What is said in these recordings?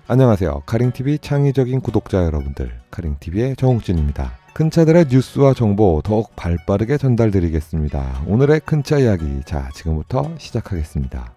안녕하세요. 카링TV 창의적인 구독자 여러분들, 카링TV의 정욱진입니다. 큰 차들의 뉴스와 정보 더욱 발빠르게 전달드리겠습니다. 오늘의 큰 차 이야기, 자 지금부터 시작하겠습니다.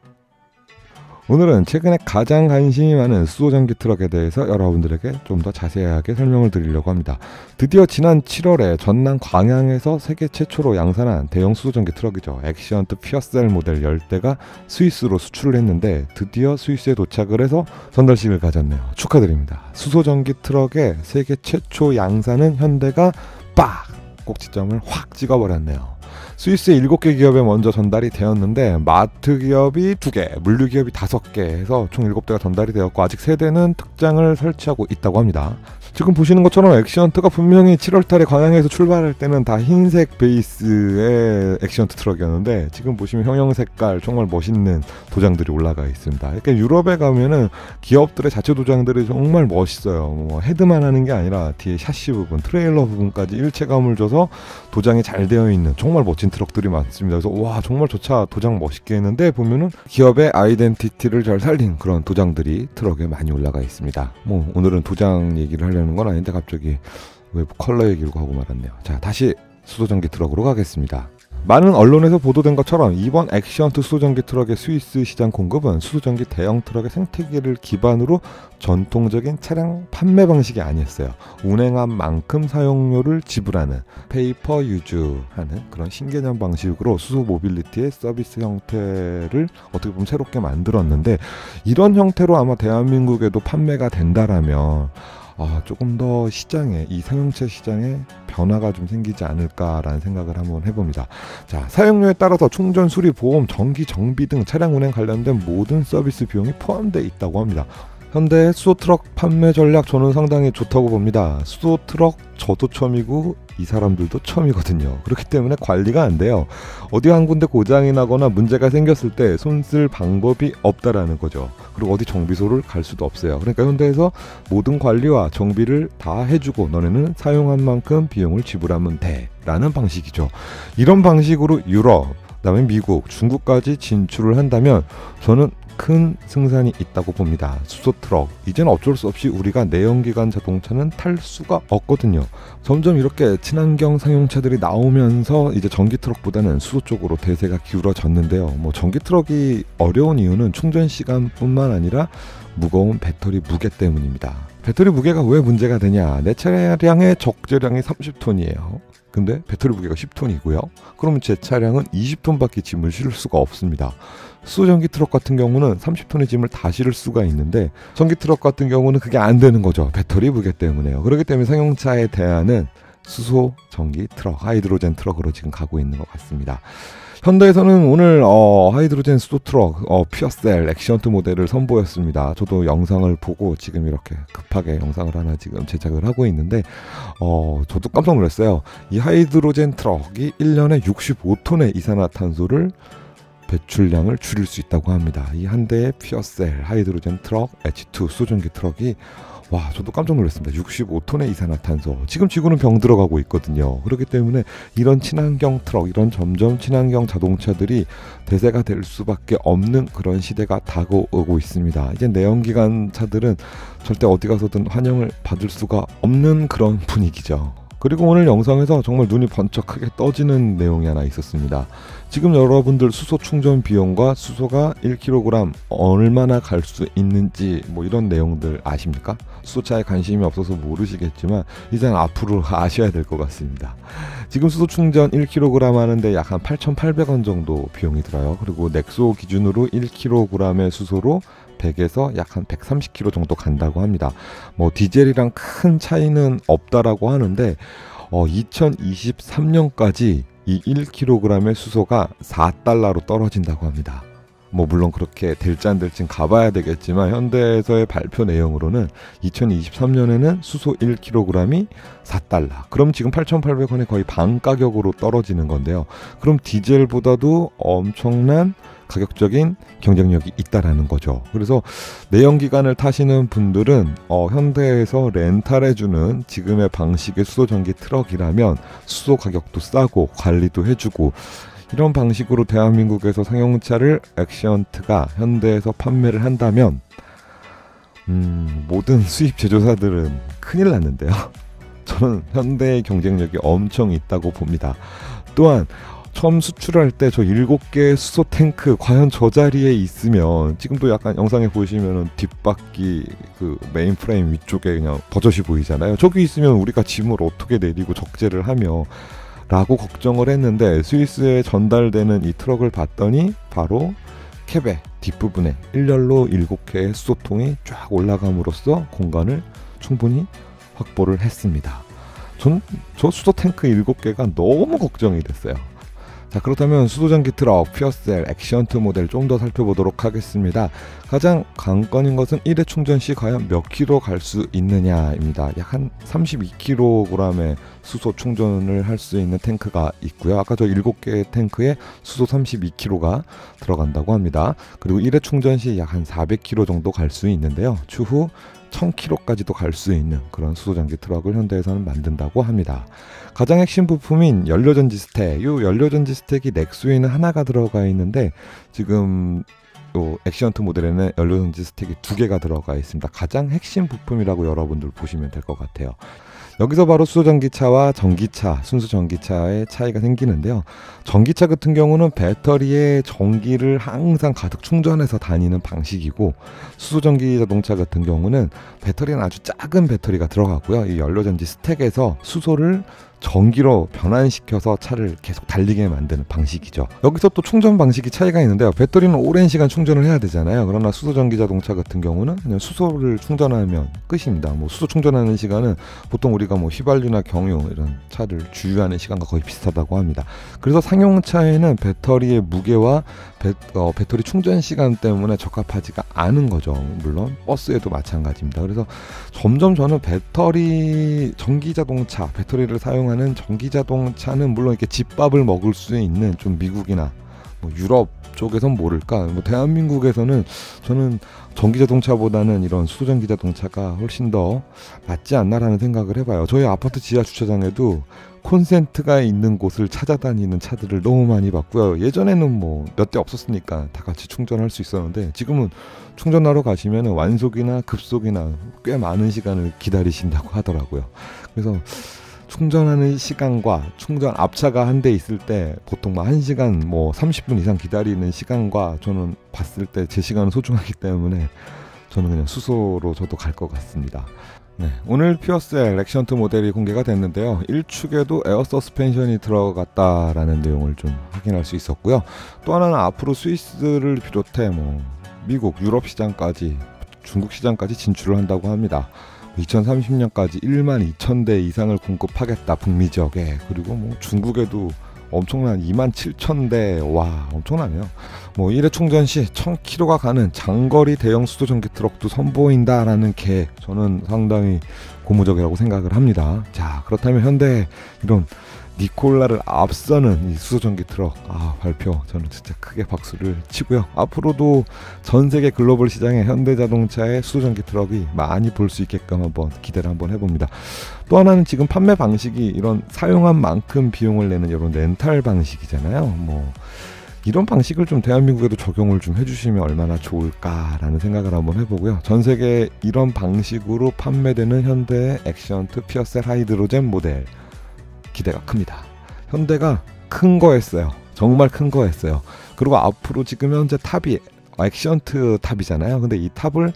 오늘은 최근에 가장 관심이 많은 수소전기 트럭에 대해서 여러분들에게 좀 더 자세하게 설명을 드리려고 합니다. 드디어 지난 7월에 전남 광양에서 세계 최초로 양산한 대형 수소전기 트럭이죠. 액시언트 퓨어셀 모델 10대가 스위스로 수출을 했는데 드디어 스위스에 도착을 해서 전달식을 가졌네요. 축하드립니다. 수소전기 트럭의 세계 최초 양산은 현대가 빡! 꼭지점을 확 찍어버렸네요. 스위스의 7개 기업에 먼저 전달이 되었는데 마트 기업이 2개, 물류 기업이 5개 해서 총 7대가 전달이 되었고 아직 3대는 특장을 설치하고 있다고 합니다. 지금 보시는 것처럼 액시언트가 분명히 7월달에 광양에서 출발할 때는 다 흰색 베이스의 액시언트 트럭이었는데 지금 보시면 형형 색깔 정말 멋있는 도장들이 올라가 있습니다. 이렇게 유럽에 가면은 기업들의 자체 도장들이 정말 멋있어요. 뭐 헤드만 하는 게 아니라 뒤에 샤시 부분, 트레일러 부분까지 일체감을 줘서 도장이 잘 되어 있는 정말 멋진 트럭들이 많습니다. 그래서 와 정말 저 차 도장 멋있게 했는데 보면은 기업의 아이덴티티를 잘 살린 그런 도장들이 트럭에 많이 올라가 있습니다. 뭐 오늘은 도장 얘기를 하려는 건 아닌데 갑자기 왜 컬러 얘기를 하고 말았네요. 자 다시 수소전기 트럭으로 가겠습니다. 많은 언론에서 보도된 것처럼 이번 액시언트 수소전기 트럭의 스위스 시장 공급은 수소전기 대형 트럭의 생태계를 기반으로 전통적인 차량 판매 방식이 아니었어요. 운행한 만큼 사용료를 지불하는 페이퍼 유즈하는 그런 신개념 방식으로 수소 모빌리티의 서비스 형태를 어떻게 보면 새롭게 만들었는데 이런 형태로 아마 대한민국에도 판매가 된다라면 조금 더 시장에, 이 상용차 시장에 변화가 좀 생기지 않을까라는 생각을 한번 해봅니다. 자, 사용료에 따라서 충전, 수리, 보험, 정기, 정비 등 차량 운행 관련된 모든 서비스 비용이 포함되어 있다고 합니다. 현대의 수소트럭 판매 전략 저는 상당히 좋다고 봅니다. 수소트럭 저도 처음이고 이 사람들도 처음이거든요. 그렇기 때문에 관리가 안 돼요. 어디 한 군데 고장이 나거나 문제가 생겼을 때 손쓸 방법이 없다라는 거죠. 그리고 어디 정비소를 갈 수도 없어요. 그러니까 현대에서 모든 관리와 정비를 다 해주고 너네는 사용한 만큼 비용을 지불하면 돼 라는 방식이죠. 이런 방식으로 유럽, 그다음에 미국, 중국까지 진출을 한다면 저는 큰 승산이 있다고 봅니다. 수소트럭, 이제는 어쩔 수 없이 우리가 내연기관 자동차는 탈 수가 없거든요. 점점 이렇게 친환경 상용차들이 나오면서 이제 전기트럭보다는 수소 쪽으로 대세가 기울어졌는데요. 뭐 전기트럭이 어려운 이유는 충전 시간뿐만 아니라 무거운 배터리 무게 때문입니다. 배터리 무게가 왜 문제가 되냐? 내 차량의 적재량이 30톤이에요. 근데 배터리 무게가 10톤이고요. 그러면 제 차량은 20톤밖에 짐을 실을 수가 없습니다. 수소전기 트럭 같은 경우는 30톤의 짐을 다 실을 수가 있는데 전기 트럭 같은 경우는 그게 안 되는 거죠. 배터리 무게 때문에요. 그렇기 때문에 상용차의 대안은 수소 전기 트럭, 하이드로젠 트럭으로 지금 가고 있는 것 같습니다. 현대에서는 오늘 하이드로젠 수소 트럭 퓨어셀 액시언트 모델을 선보였습니다. 저도 영상을 보고 지금 이렇게 급하게 영상을 하나 지금 제작을 하고 있는데 저도 깜짝 놀랐어요. 이 하이드로젠 트럭이 1년에 65톤의 이산화탄소를 배출량을 줄일 수 있다고 합니다. 이 한 대의 퓨어셀 하이드로젠 트럭 H2 수소전기 트럭이 와 저도 깜짝 놀랐습니다. 65톤의 이산화탄소. 지금 지구는 병 들어가고 있거든요. 그렇기 때문에 이런 친환경 트럭, 이런 점점 친환경 자동차들이 대세가 될 수밖에 없는 그런 시대가 다가오고 있습니다. 이제 내연기관 차들은 절대 어디 가서든 환영을 받을 수가 없는 그런 분위기죠. 그리고 오늘 영상에서 정말 눈이 번쩍 크게 떠지는 내용이 하나 있었습니다. 지금 여러분들 수소 충전 비용과 수소가 1kg 얼마나 갈 수 있는지 뭐 이런 내용들 아십니까? 수소차에 관심이 없어서 모르시겠지만 이제 앞으로 아셔야 될 것 같습니다. 지금 수소 충전 1kg 하는데 약 한 8,800원 정도 비용이 들어요. 그리고 넥소 기준으로 1kg의 수소로 100에서 약 한 130km 정도 간다고 합니다. 뭐 디젤이랑 큰 차이는 없다라고 하는데 2023년까지 이 1kg의 수소가 4달러로 떨어진다고 합니다. 뭐 물론 그렇게 될지 안 될지 가봐야 되겠지만 현대에서의 발표 내용으로는 2023년에는 수소 1kg이 4달러. 그럼 지금 8,800원에 거의 반 가격으로 떨어지는 건데요. 그럼 디젤보다도 엄청난 가격적인 경쟁력이 있다라는 거죠. 그래서 내연기관을 타시는 분들은 현대에서 렌탈해주는 지금의 방식의 수소전기 트럭이라면 수소 가격도 싸고 관리도 해주고 이런 방식으로 대한민국에서 상용차를 액시언트가 현대에서 판매를 한다면 모든 수입 제조사들은 큰일 났는데요. 저는 현대의 경쟁력이 엄청 있다고 봅니다. 또한 처음 수출할 때 저 7개의 수소 탱크 과연 저 자리에 있으면, 지금도 약간 영상에 보시면은 뒷바퀴 그 메인 프레임 위쪽에 그냥 버젓이 보이잖아요. 저기 있으면 우리가 짐을 어떻게 내리고 적재를 하며 라고 걱정을 했는데, 스위스에 전달되는 이 트럭을 봤더니 바로 캡의 뒷부분에 일렬로 7개의 수소통이 쫙 올라감으로써 공간을 충분히 확보를 했습니다. 전 저 수소 탱크 7개가 너무 걱정이 됐어요. 자, 그렇다면 수소전기 트럭, 퓨어셀, 액션트 모델 좀 더 살펴보도록 하겠습니다. 가장 관건인 것은 1회 충전 시 과연 몇 킬로 갈 수 있느냐입니다. 약 한 32kg의 수소 충전을 할 수 있는 탱크가 있고요. 아까 저 7개의 탱크에 수소 32kg가 들어간다고 합니다. 그리고 1회 충전 시 약 한 400km 정도 갈 수 있는데요. 추후 1000km까지도 갈 수 있는 그런 수소전기 트럭을 현대에서는 만든다고 합니다. 가장 핵심 부품인 연료전지 스택, 이 연료전지 스택이 넥소에는 하나가 들어가 있는데, 지금 액션트 모델에는 연료전지 스택이 2개가 들어가 있습니다. 가장 핵심 부품이라고 여러분들 보시면 될 것 같아요. 여기서 바로 수소전기차와 전기차, 순수 전기차의 차이가 생기는데요. 전기차 같은 경우는 배터리에 전기를 항상 가득 충전해서 다니는 방식이고, 수소전기 자동차 같은 경우는 배터리는 아주 작은 배터리가 들어가고요. 이 연료전지 스택에서 수소를 전기로 변환시켜서 차를 계속 달리게 만드는 방식이죠. 여기서 또 충전 방식이 차이가 있는데요. 배터리는 오랜 시간 충전을 해야 되잖아요. 그러나 수소전기 자동차 같은 경우는 그냥 수소를 충전하면 끝입니다. 뭐 수소 충전하는 시간은 보통 우리가 뭐 휘발유나 경유 이런 차를 주유하는 시간과 거의 비슷하다고 합니다. 그래서 상용차에는 배터리의 무게와 배터리 충전 시간 때문에 적합하지가 않은 거죠. 물론 버스에도 마찬가지입니다. 그래서 점점 저는 전기자동차, 배터리를 사용하는 전기자동차는 물론 이렇게 집밥을 먹을 수 있는 좀 미국이나 뭐 유럽 쪽에선 모를까, 뭐 대한민국에서는 저는 전기자동차보다는 이런 수소전기자동차가 훨씬 더 맞지 않나라는 생각을 해봐요. 저희 아파트 지하 주차장에도 콘센트가 있는 곳을 찾아다니는 차들을 너무 많이 봤고요. 예전에는 뭐 몇 대 없었으니까 다 같이 충전할 수 있었는데, 지금은 충전하러 가시면 완속이나 급속이나 꽤 많은 시간을 기다리신다고 하더라고요. 그래서 충전하는 시간과 충전 앞차가 한 대 있을 때 보통 1시간 뭐 30분 이상 기다리는 시간과 저는 봤을 때 제 시간은 소중하기 때문에 저는 그냥 수소로 저도 갈 것 같습니다. 네, 오늘 퓨어셀 액션트 모델이 공개가 됐는데요. 1축에도 에어 서스펜션이 들어갔다라는 내용을 좀 확인할 수 있었고요. 또 하나는 앞으로 스위스를 비롯해 뭐 미국, 유럽 시장까지, 중국 시장까지 진출을 한다고 합니다. 2030년까지 12,000대 이상을 공급하겠다, 북미 지역에. 그리고 뭐 중국에도 엄청난 27,000대, 와 엄청나네요. 뭐 1회 충전 시 1000km가 가는 장거리 대형 수소전기 트럭도 선보인다라는 계획, 저는 상당히 고무적이라고 생각을 합니다. 자, 그렇다면 현대 이런 니콜라를 앞서는 이 수소전기 트럭 발표, 저는 진짜 크게 박수를 치고요. 앞으로도 전 세계 글로벌 시장에 현대자동차의 수소전기 트럭이 많이 볼 수 있게끔 한번 기대를 한번 해봅니다. 또 하나는 지금 판매 방식이 이런 사용한 만큼 비용을 내는 이런 렌탈 방식이잖아요. 뭐 이런 방식을 좀 대한민국에도 적용을 좀 해주시면 얼마나 좋을까라는 생각을 한번 해보고요. 전 세계 이런 방식으로 판매되는 현대의 액션트 퓨어셀 하이드로젠 모델 기대가 큽니다. 현대가 큰 거 했어요. 정말 큰 거 했어요. 그리고 앞으로 지금 현재 탑이 액션트 탑이잖아요. 근데 이 탑을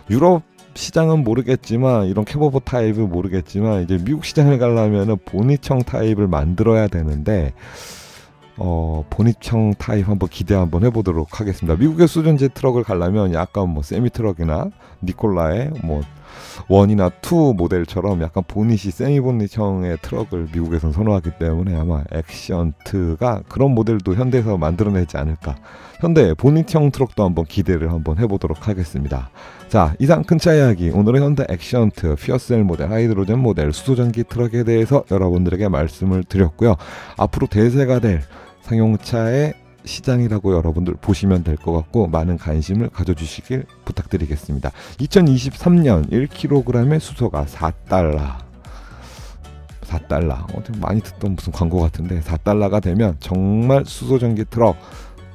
유럽 시장은 모르겠지만, 이런 캐버버 타입은 모르겠지만, 이제 미국 시장을 가려면은 보닛형 타입을 만들어야 되는데, 보닛형 타입 한번 기대 한번 해보도록 하겠습니다. 미국의 수전지 트럭을 가려면 약간 뭐 세미 트럭이나 니콜라의 뭐 1이나 2 모델처럼 약간 보닛이 세미 보닛형의 트럭을 미국에선 선호하기 때문에 아마 액션트가 그런 모델도 현대에서 만들어내지 않을까. 현대 보닛형 트럭도 한번 기대를 한번 해보도록 하겠습니다. 자, 이상 큰 차 이야기, 오늘은 현대 액션트 퓨어셀 모델, 하이드로젠 모델 수소전기 트럭에 대해서 여러분들에게 말씀을 드렸고요. 앞으로 대세가 될 상용차의 시장이라고 여러분들 보시면 될 것 같고, 많은 관심을 가져주시길 부탁드리겠습니다. 2023년 1kg의 수소가 4달러. 좀 많이 듣던 무슨 광고 같은데, 4달러가 되면 정말 수소전기 트럭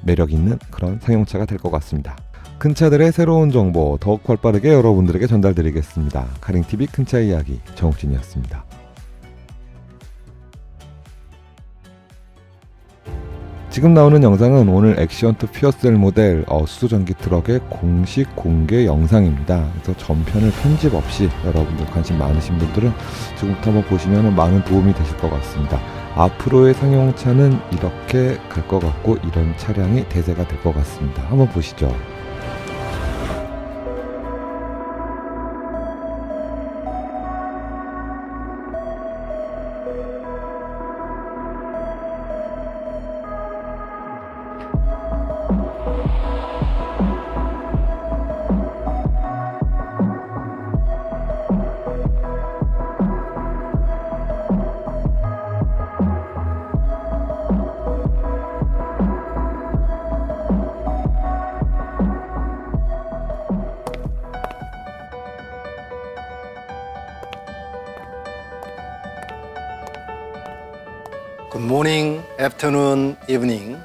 매력 있는 그런 상용차가 될 것 같습니다. 큰 차들의 새로운 정보 더욱 발빠르게 여러분들에게 전달드리겠습니다. 카링TV 큰차 이야기 정욱진이었습니다. 지금 나오는 영상은 오늘 액션트 퓨어셀 모델 수소전기 트럭의 공식 공개 영상입니다. 그래서 전편을 편집 없이 여러분들 관심 많으신 분들은 지금부터 한번 보시면 많은 도움이 되실 것 같습니다. 앞으로의 상용차는 이렇게 갈 것 같고 이런 차량이 대세가 될 것 같습니다. 한번 보시죠. Good morning, afternoon, evening,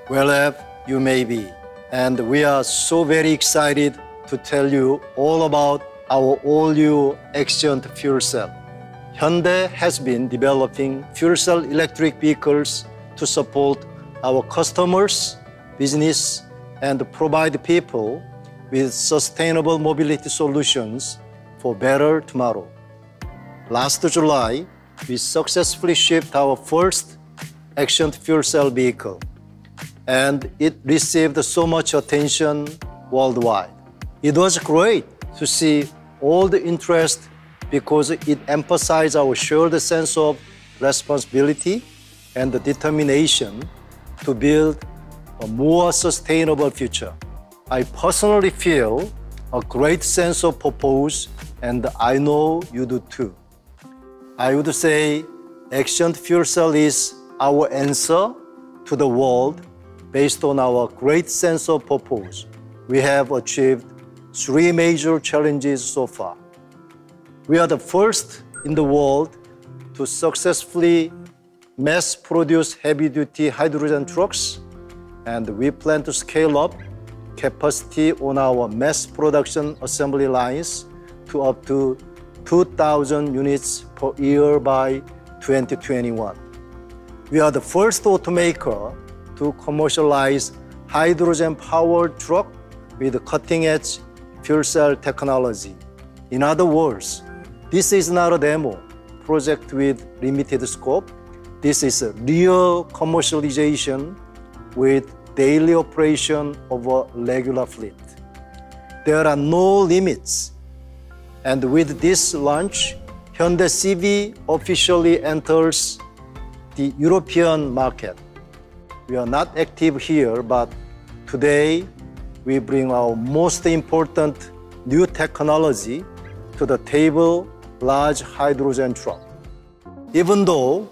wherever you may be. And we are so very excited to tell you all about our all-new Actions fuel cell. Hyundai has been developing fuel cell electric vehicles to support our customers, business, and provide people with sustainable mobility solutions for better tomorrow. Last July, we successfully shipped our first Actions fuel cell vehicle, and it received so much attention worldwide. It was great to see all the interest because it emphasized our shared sense of responsibility and the determination to build a more sustainable future. I personally feel a great sense of purpose, and I know you do too. I would say Actions fuel cell is our answer to the world based on our great sense of purpose. We have achieved 3 major challenges so far. We are the first in the world to successfully mass-produce heavy-duty hydrogen trucks, and we plan to scale up capacity on our mass production assembly lines to up to 2,000 units per year by 2021. We are the first automaker to commercialize hydrogen-powered truck with cutting-edge fuel cell technology. In other words, this is not a demo project with limited scope. This is a real commercialization with daily operation of a regular fleet. There are no limits. And with this launch, Hyundai CV officially enters the European market. We are not active here, but today we bring our most important new technology to the table, large hydrogen truck. Even though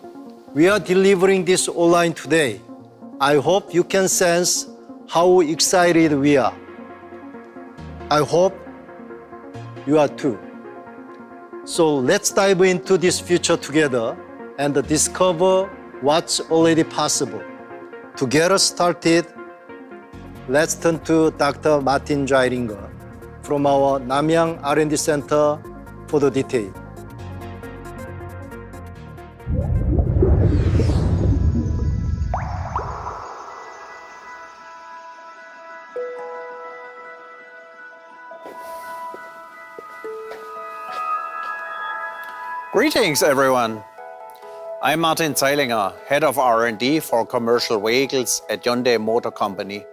we are delivering this online today, I hope you can sense how excited we are. I hope you are too. So let's dive into this future together and discover what's already possible. To get us started, let's turn to Dr. Martin Dreilinger from our Namyang R&D Center for the detail. Greetings, everyone. I'm Martin Dreilinger, Head of R&D for Commercial Vehicles at Hyundai Motor Company.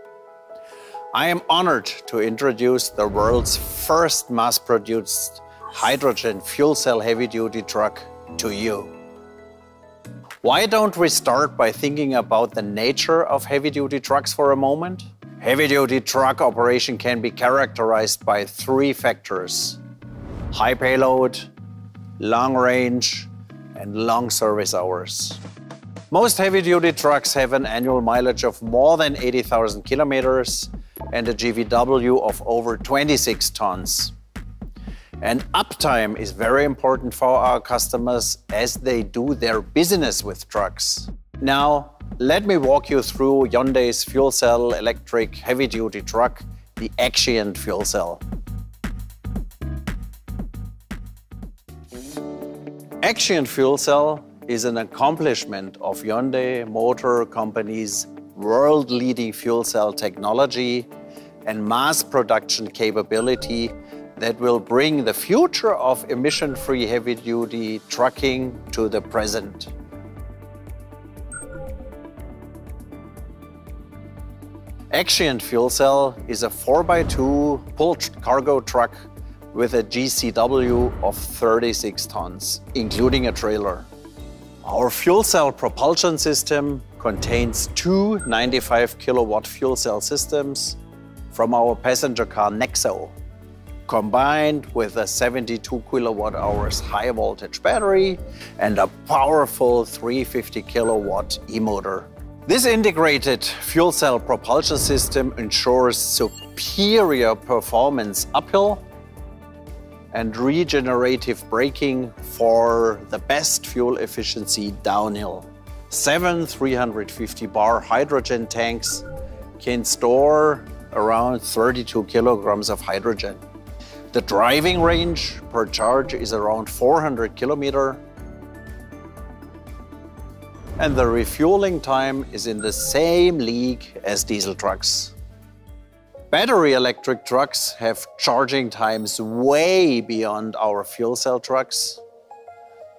I am honored to introduce the world's first mass-produced hydrogen fuel cell heavy-duty truck to you. Why don't we start by thinking about the nature of heavy-duty trucks for a moment? Heavy-duty truck operation can be characterized by 3 factors: high payload, long range, and long service hours. Most heavy-duty trucks have an annual mileage of more than 80,000 kilometers and a GVW of over 26 tons. And uptime is very important for our customers as they do their business with trucks. Now, let me walk you through Hyundai's fuel cell electric heavy-duty truck the Axient fuel cell. Axient fuel cell is an accomplishment of Hyundai Motor Company's world-leading fuel cell technology and mass production capability that will bring the future of emission-free heavy-duty trucking to the present. Axient fuel cell is a 4x2 pulled cargo truck with a GCW of 36 tons, including a trailer. Our fuel cell propulsion system contains two 95 kilowatt fuel cell systems from our passenger car Nexo, combined with a 72 kilowatt hours high voltage battery and a powerful 350 kilowatt e-motor. This integrated fuel cell propulsion system ensures superior performance uphill and regenerative braking for the best fuel efficiency downhill. 7 350 bar hydrogen tanks can store around 32 kilograms of hydrogen. The driving range per charge is around 400 kilometers, and the refueling time is in the same league as diesel trucks. Battery electric trucks have charging times way beyond our fuel cell trucks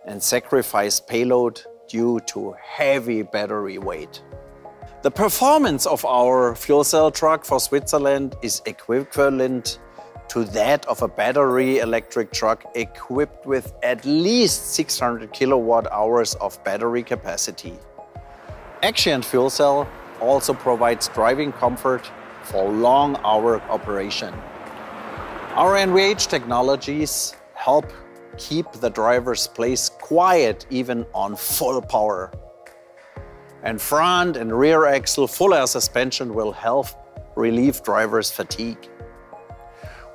and sacrifice payload due to heavy battery weight. The performance of our fuel cell truck for Switzerland is equivalent to that of a battery electric truck equipped with at least 600 kilowatt hours of battery capacity. Axient fuel cell also provides driving comfort for long-hour operation. Our NVH technologies help keep the driver's place quiet even on full power. And front and rear axle full air suspension will help relieve drivers' fatigue.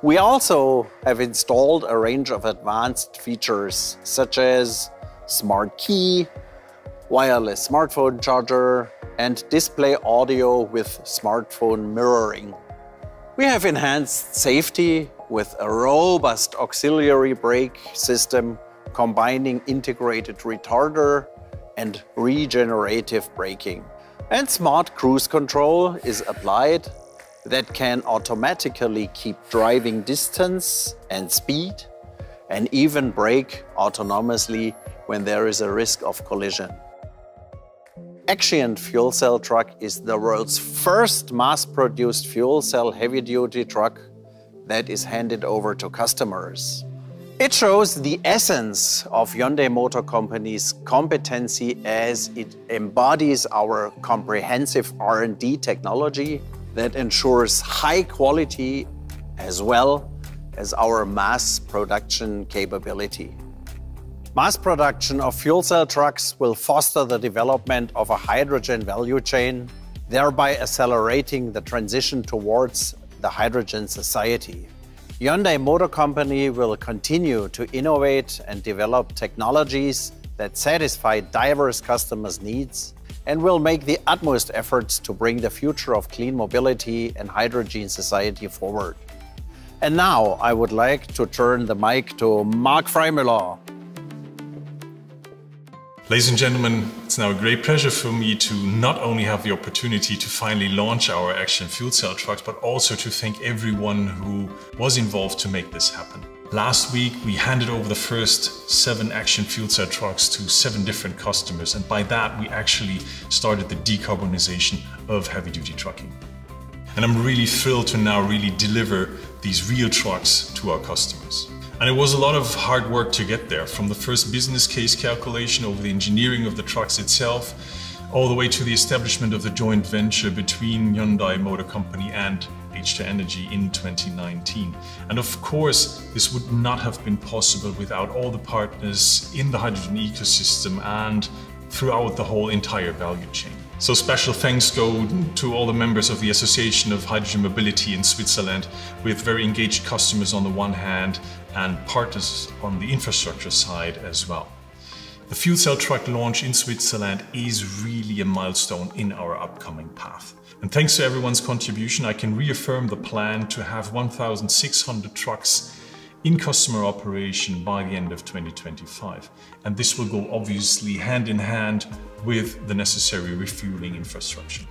We also have installed a range of advanced features such as smart key, wireless smartphone charger, and display audio with smartphone mirroring. We have enhanced safety with a robust auxiliary brake system combining integrated retarder and regenerative braking. And smart cruise control is applied that can automatically keep driving distance and speed and even brake autonomously when there is a risk of collision. Axient fuel cell truck is the world's first mass-produced fuel cell heavy-duty truck that is handed over to customers. It shows the essence of Hyundai Motor Company's competency as it embodies our comprehensive R&D technology that ensures high quality as well as our mass production capability. Mass production of fuel cell trucks will foster the development of a hydrogen value chain, thereby accelerating the transition towards the hydrogen society. Hyundai Motor Company will continue to innovate and develop technologies that satisfy diverse customers' needs and will make the utmost efforts to bring the future of clean mobility and hydrogen society forward. And now I would like to turn the mic to Mark Freimüller. Ladies and gentlemen, it's now a great pleasure for me to not only have the opportunity to finally launch our Axient fuel cell trucks, but also to thank everyone who was involved to make this happen. Last week, we handed over the first 7 Axient fuel cell trucks to 7 different customers, and by that, we actually started the decarbonization of heavy-duty trucking. And I'm really thrilled to now really deliver these real trucks to our customers. And it was a lot of hard work to get there, from the first business case calculation over the engineering of the trucks itself, all the way to the establishment of the joint venture between Hyundai Motor Company and H2 Energy in 2019. And of course, this would not have been possible without all the partners in the hydrogen ecosystem and throughout the whole entire value chain. So special thanks go to all the members of the Association of Hydrogen Mobility in Switzerland, with very engaged customers on the one hand and partners on the infrastructure side as well. The fuel cell truck launch in Switzerland is really a milestone in our upcoming path. And thanks to everyone's contribution, I can reaffirm the plan to have 1,600 trucks in customer operation by the end of 2025. And this will go obviously hand in hand with the necessary refueling infrastructure.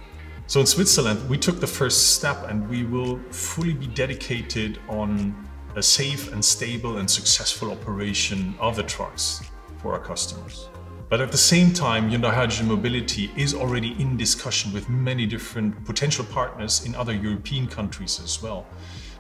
So in Switzerland, we took the first step and we will fully be dedicated on a safe and stable and successful operation of the trucks for our customers. But at the same time, Hyundai Hydrogen Mobility is already in discussion with many different potential partners in other European countries as well,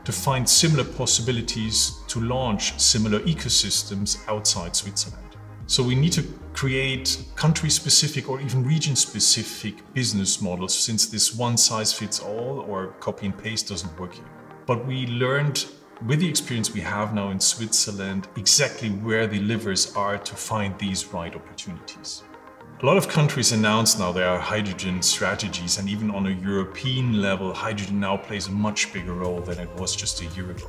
to find similar possibilities to launch similar ecosystems outside Switzerland. So we need to create country-specific or even region-specific business models, since this one-size-fits-all or copy and paste doesn't work here. But we learned with the experience we have now in Switzerland exactly where the levers are to find these right opportunities. A lot of countries announce now their hydrogen strategies, and even on a European level, hydrogen now plays a much bigger role than it was just a year ago.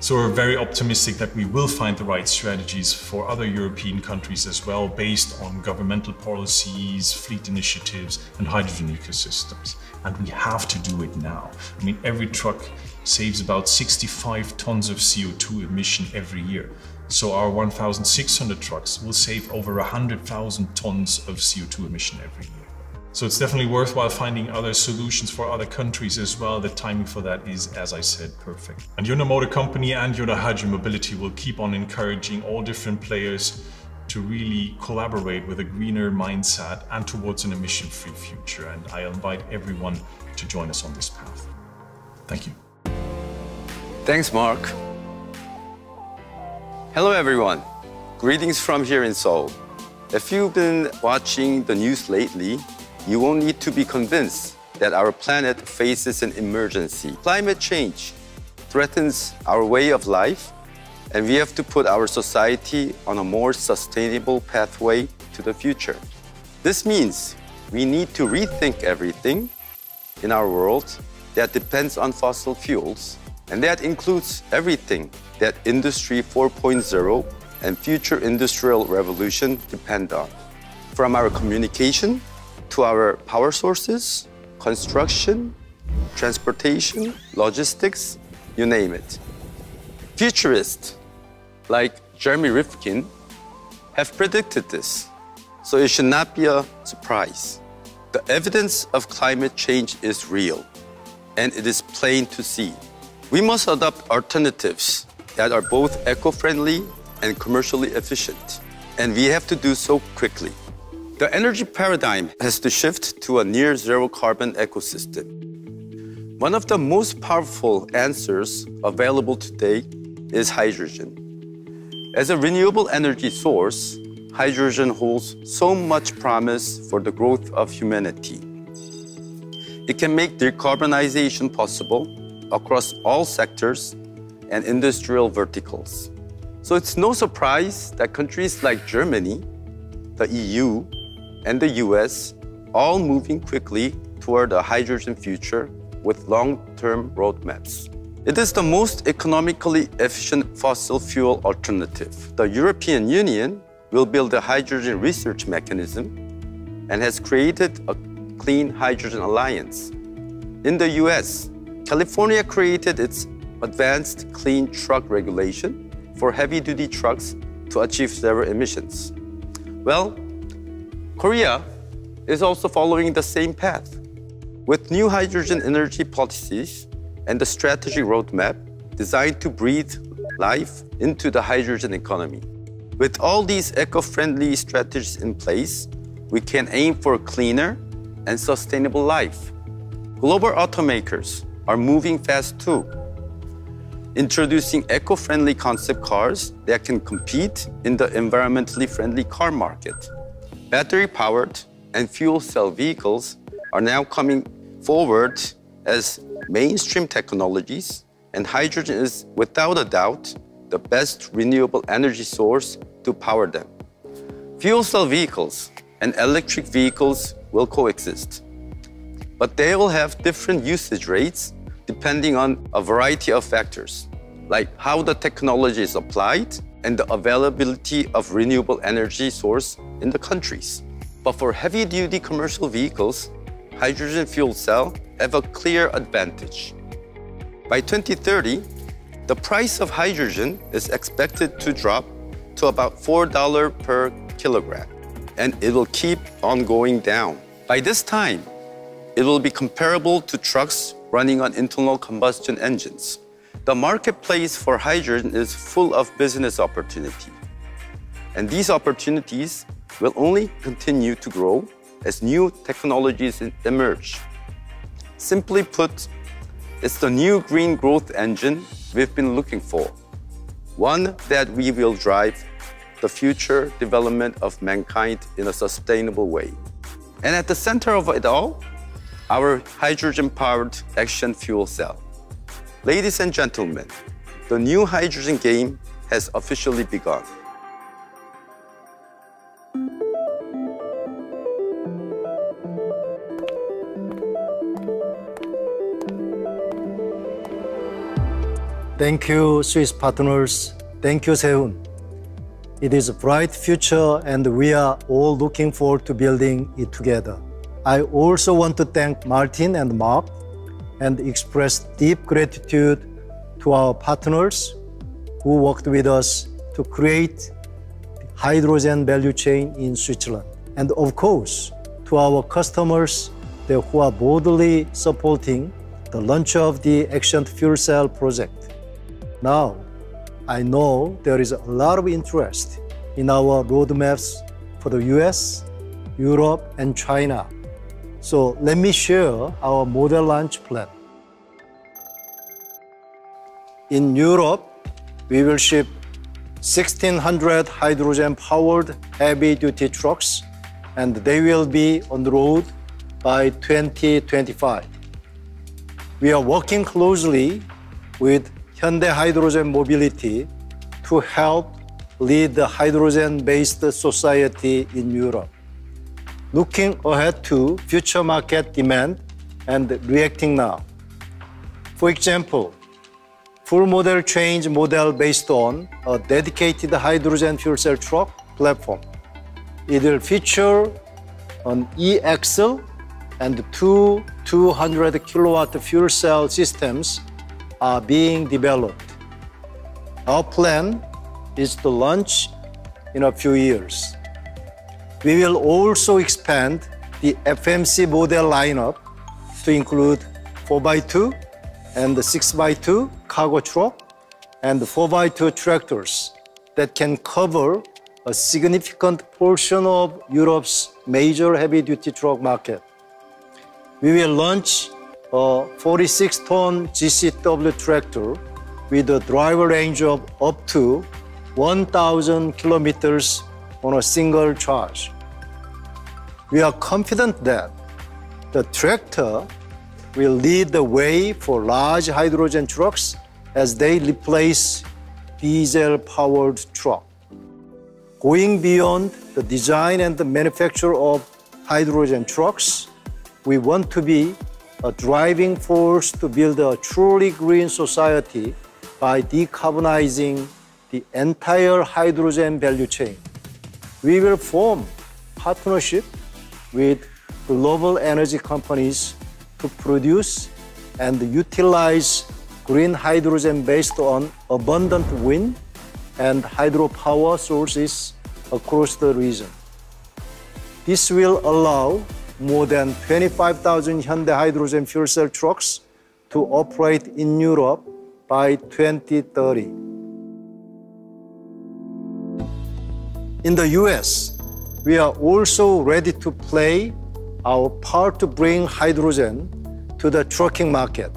So we're very optimistic that we will find the right strategies for other European countries as well, based on governmental policies, fleet initiatives, and hydrogen ecosystems. And we have to do it now. I mean, every truck saves about 65 tons of CO2 emission every year. So our 1,600 trucks will save over 100,000 tons of CO2 emission every year. So it's definitely worthwhile finding other solutions for other countries as well. The timing for that is, as I said, perfect. And Hyundai Motor Company and Hyundai Hydrogen Mobility will keep on encouraging all different players to really collaborate with a greener mindset and towards an emission-free future. And I invite everyone to join us on this path. Thank you. Thanks, Mark. Hello, everyone. Greetings from here in Seoul. If you've been watching the news lately, you won't need to be convinced that our planet faces an emergency. Climate change threatens our way of life, and we have to put our society on a more sustainable pathway to the future. This means we need to rethink everything in our world that depends on fossil fuels, and that includes everything that Industry 4.0 and future industrial revolution depend on. From our communication to our power sources, construction, transportation, logistics, you name it. Futurists like Jeremy Rifkin have predicted this, so it should not be a surprise. The evidence of climate change is real, and it is plain to see. We must adopt alternatives that are both eco-friendly and commercially efficient, and we have to do so quickly. The energy paradigm has to shift to a near-zero carbon ecosystem. One of the most powerful answers available today is hydrogen. As a renewable energy source, hydrogen holds so much promise for the growth of humanity. It can make decarbonization possible across all sectors and industrial verticals. So it's no surprise that countries like Germany, the EU, and the US all moving quickly toward a hydrogen future with long-term roadmaps. It is the most economically efficient fossil fuel alternative. The European Union will build a hydrogen research mechanism and has created a Clean Hydrogen Alliance. In the US, California created its Advanced Clean Truck Regulation for heavy-duty trucks to achieve zero emissions. Well, Korea is also following the same path. With new hydrogen energy policies and the strategy roadmap designed to breathe life into the hydrogen economy. With all these eco-friendly strategies in place, we can aim for a cleaner and sustainable life. Global automakers are moving fast too, introducing eco-friendly concept cars that can compete in the environmentally friendly car market. Battery-powered and fuel cell vehicles are now coming forward as mainstream technologies, and hydrogen is, without a doubt, the best renewable energy source to power them. Fuel cell vehicles and electric vehicles will coexist, but they will have different usage rates depending on a variety of factors. like how the technology is applied and the availability of renewable energy source in the countries. But for heavy-duty commercial vehicles, hydrogen fuel cell have a clear advantage. By 2030, the price of hydrogen is expected to drop to about $4 per kilogram, and it will keep on going down. By this time, it will be comparable to trucks running on internal combustion engines. The marketplace for hydrogen is full of business opportunity. And these opportunities will only continue to grow as new technologies emerge. Simply put, it's the new green growth engine we've been looking for, one that we will drive the future development of mankind in a sustainable way. And at the center of it all, our hydrogen-powered action fuel cell. Ladies and gentlemen, the new hydrogen game has officially begun. Thank you, Swiss partners. Thank you, Seun. It is a bright future, and we are all looking forward to building it together. I also want to thank Martin and Mark and express deep gratitude to our partners who worked with us to create the hydrogen value chain in Switzerland. And of course, to our customers who are boldly supporting the launch of the Action Fuel Cell project. Now, I know there is a lot of interest in our roadmaps for the US, Europe, and China. So let me share our model launch plan. In Europe, we will ship 1,600 hydrogen-powered heavy-duty trucks, and they will be on the road by 2025. We are working closely with Hyundai Hydrogen Mobility to help lead the hydrogen-based society in Europe. Looking ahead to future market demand and reacting now. For example, full model change model based on a dedicated hydrogen fuel cell truck platform. It will feature an e-axle and two 200 kilowatt fuel cell systems are being developed. Our plan is to launch in a few years. We will also expand the FMC model lineup to include 4x2 and 6x2 cargo truck and 4x2 tractors that can cover a significant portion of Europe's major heavy-duty truck market. We will launch a 46-ton GCW tractor with a driver range of up to 1,000 kilometers on a single charge. We are confident that the tractor will lead the way for large hydrogen trucks as they replace diesel-powered trucks. Going beyond the design and the manufacture of hydrogen trucks, we want to be a driving force to build a truly green society by decarbonizing the entire hydrogen value chain. We will form partnership with global energy companies to produce and utilize green hydrogen based on abundant wind and hydropower sources across the region. This will allow more than 25,000 Hyundai hydrogen fuel cell trucks to operate in Europe by 2030. In the US, we are also ready to play our part to bring hydrogen to the trucking market.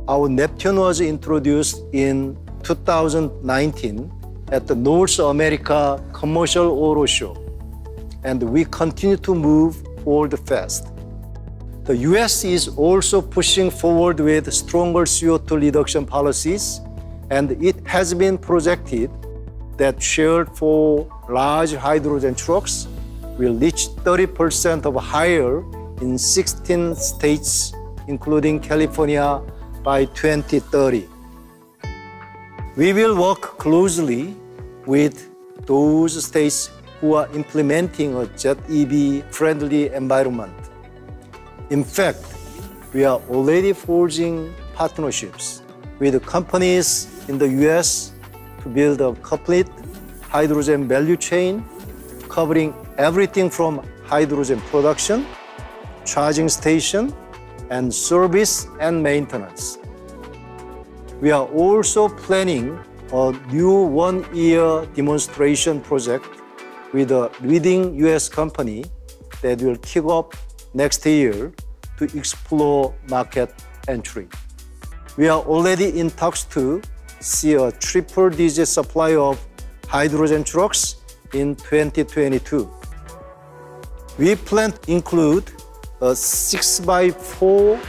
Our Neptune was introduced in 2019 at the North America Commercial Auto Show, and we continue to move forward fast. The US is also pushing forward with stronger CO2 reduction policies, and it has been projected that share for large hydrogen trucks will reach 30% or higher in 16 states, including California, by 2030. We will work closely with those states who are implementing a jet EV friendly environment. In fact, we are already forging partnerships with companies in the US to build a complete hydrogen value chain covering everything from hydrogen production, charging station, and service and maintenance. We are also planning a new one-year demonstration project with a leading US company that will kick off next year to explore market entry. We are already in talks to see a triple-digit supply of hydrogen trucks in 2022. We plan to include a 6x4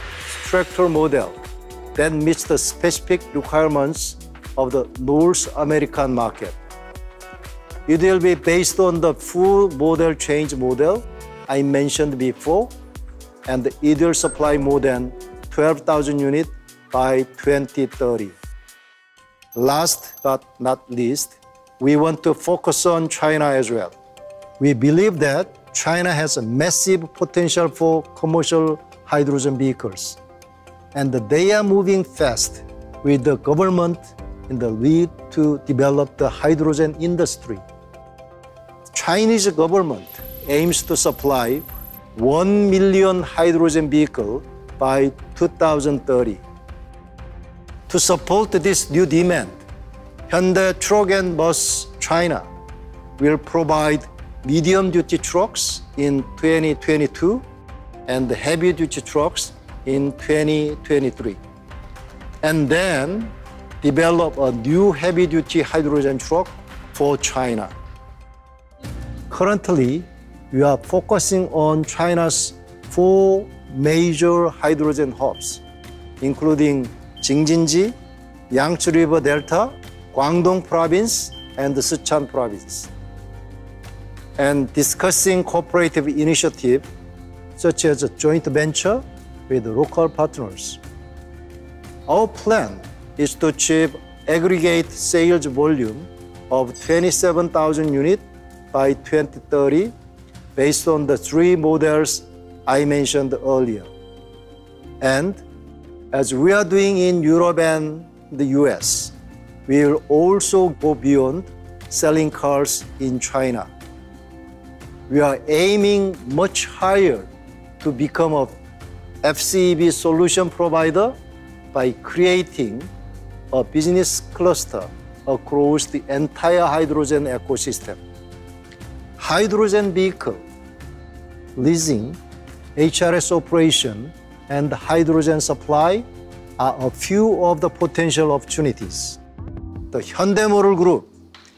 tractor model that meets the specific requirements of the North American market. It will be based on the full model change model I mentioned before, and it will supply more than 12,000 units by 2030. Last but not least, we want to focus on China as well. We believe that China has a massive potential for commercial hydrogen vehicles, and they are moving fast with the government in the lead to develop the hydrogen industry. Chinese government aims to supply 1 million hydrogen vehicles by 2030. To support this new demand, Hyundai Truck and Bus China will provide medium-duty trucks in 2022 and heavy-duty trucks in 2023, and then develop a new heavy-duty hydrogen truck for China. Currently, we are focusing on China's 4 major hydrogen hubs, including Jing-Jin-ji, Yangtze River Delta, Guangdong Province, and Sichuan Province, and discussing cooperative initiatives such as a joint venture with local partners. Our plan is to achieve aggregate sales volume of 27,000 units by 2030 based on the 3 models I mentioned earlier. And as we are doing in Europe and the US, we will also go beyond selling cars in China. We are aiming much higher to become a FCEV solution provider by creating a business cluster across the entire hydrogen ecosystem. Hydrogen vehicle, leasing, HRS operation, and hydrogen supply are a few of the potential opportunities. The Hyundai Motor Group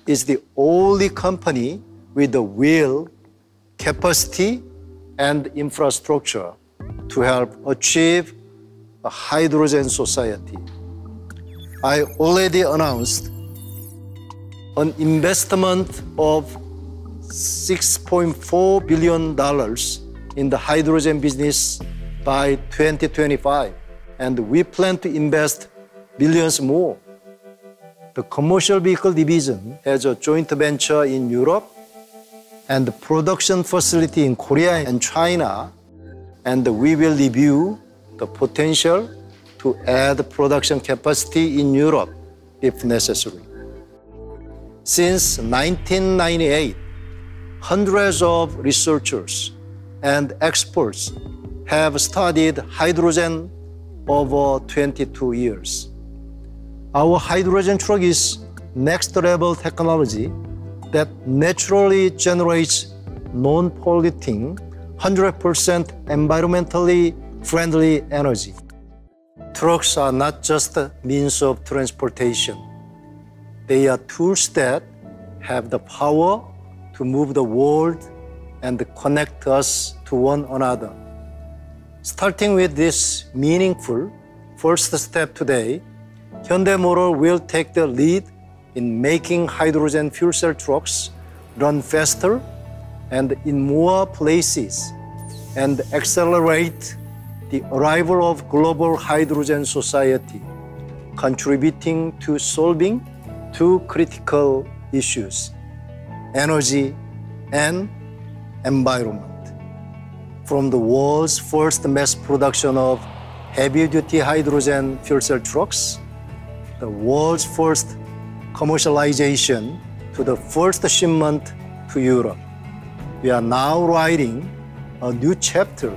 is the only company with the will, capacity, and infrastructure to help achieve a hydrogen society. I already announced an investment of $6.4 billion in the hydrogen business by 2025, and we plan to invest billions more. The commercial vehicle division has a joint venture in Europe and the production facility in Korea and China, and we will review the potential to add production capacity in Europe if necessary. Since 1998, hundreds of researchers and experts have studied hydrogen over 22 years. Our hydrogen truck is next-level technology that naturally generates non-polluting, 100% environmentally friendly energy. Trucks are not just a means of transportation. They are tools that have the power to move the world and connect us to one another. Starting with this meaningful first step today, Hyundai Motor will take the lead in making hydrogen fuel cell trucks run faster and in more places, and accelerate the arrival of global hydrogen society, contributing to solving two critical issues: energy and environment. From the world's first mass production of heavy-duty hydrogen fuel cell trucks, the world's first commercialization, to the first shipment to Europe, we are now writing a new chapter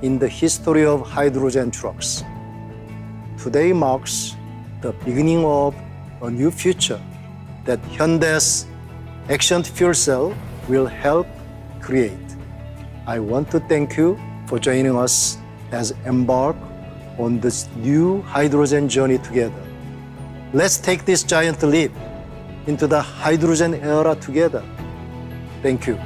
in the history of hydrogen trucks. Today marks the beginning of a new future that Hyundai's Action Fuel Cell will help create. I want to thank you for joining us as embark on this new hydrogen journey together. Let's take this giant leap into the hydrogen era together. Thank you.